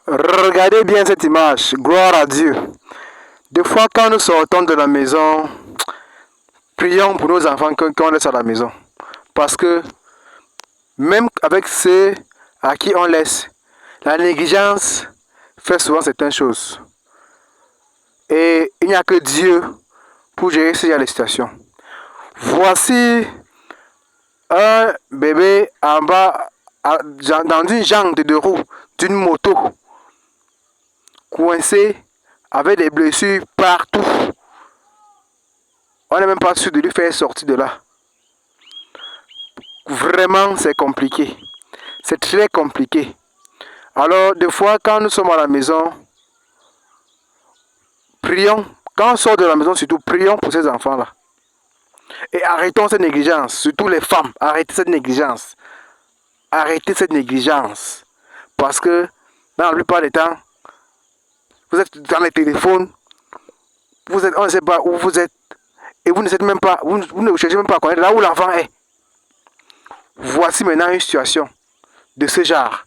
Regardez bien cette image, gloire à Dieu. Des fois, quand nous sortons de la maison, prions pour nos enfants qu'on laisse à la maison. Parce que même avec ceux à qui on laisse, la négligence fait souvent certaines choses. Et il n'y a que Dieu pour gérer ce genre de situation. Voici un bébé en bas dans une jambe de deux roues d'une moto, coincé avec des blessures partout. On n'est même pas sûr de lui faire sortir de là. Vraiment, c'est compliqué. C'est très compliqué. Alors, des fois, quand nous sommes à la maison, prions. Quand on sort de la maison, surtout, prions pour ces enfants-là. Et arrêtons cette négligence. Surtout les femmes, arrêtez cette négligence. Arrêtez cette négligence. Parce que, dans la plupart des temps, vous êtes dans les téléphones, on ne sait pas où vous êtes, et vous ne savez même pas, vous ne cherchez même pas à connaître là où l'enfant est. Voici maintenant une situation de ce genre.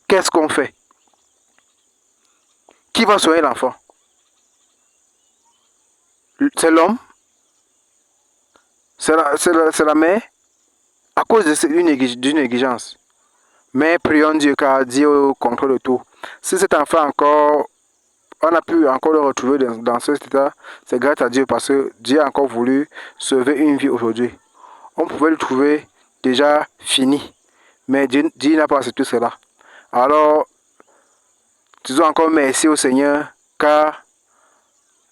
Qu'est-ce qu'on fait? Qui va soigner l'enfant? C'est l'homme? C'est la mère? À cause d'une négligence. Mais prions Dieu, car Dieu contrôle tout. Si cet enfant encore, on a pu encore le retrouver dans cet état, c'est grâce à Dieu, parce que Dieu a encore voulu sauver une vie aujourd'hui. On pouvait le trouver déjà fini. Mais Dieu n'a pas accepté cela. Alors, disons encore merci au Seigneur, car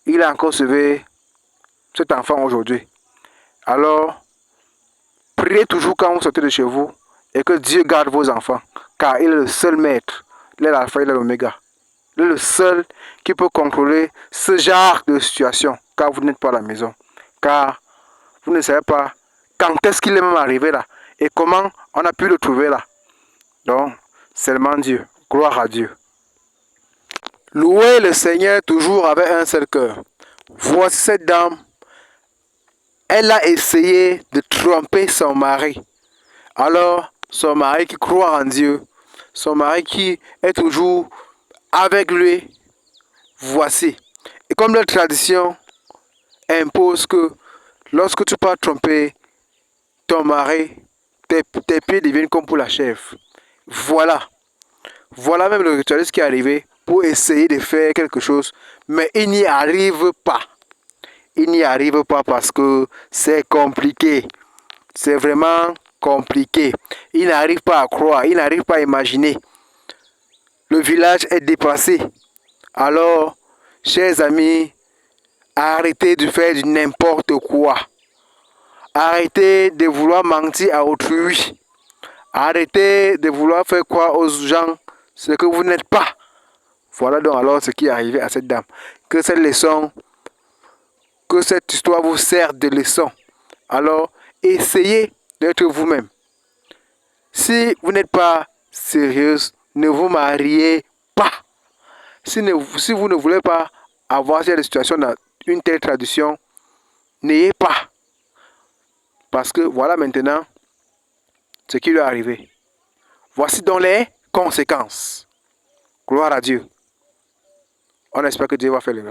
il a encore sauvé cet enfant aujourd'hui. Alors, priez toujours quand vous sortez de chez vous et que Dieu garde vos enfants, car il est le seul maître. Il est l'alpha, il est l'oméga. Il est le seul qui peut contrôler ce genre de situation quand vous n'êtes pas à la maison. Car vous ne savez pas quand est-ce qu'il est même arrivé là et comment on a pu le trouver là. Donc, seulement Dieu. Gloire à Dieu. Louez le Seigneur toujours avec un seul cœur. Voici cette dame. Elle a essayé de tromper son mari. Alors, son mari qui croit en Dieu, son mari qui est toujours avec lui, voici. Et comme la tradition impose que lorsque tu pars tromper ton mari, tes pieds deviennent comme pour la chèvre. Voilà. Voilà même le ritualiste qui est arrivé pour essayer de faire quelque chose, mais il n'y arrive pas. Il n'y arrive pas parce que c'est compliqué. C'est vraiment compliqué. Il n'arrive pas à croire, il n'arrive pas à imaginer. Le village est dépassé. Alors, chers amis, arrêtez de faire du n'importe quoi. Arrêtez de vouloir mentir à autrui. Arrêtez de vouloir faire croire aux gens ce que vous n'êtes pas. Voilà donc alors ce qui est arrivé à cette dame. Que cette leçon, que cette histoire vous sert de leçon. Alors, essayez d'être vous-même. Si vous n'êtes pas sérieuse, ne vous mariez pas. Si vous ne voulez pas avoir cette situation dans une telle tradition, n'ayez pas. Parce que voilà maintenant ce qui lui est arrivé. Voici donc les conséquences. Gloire à Dieu. On espère que Dieu va faire le reste.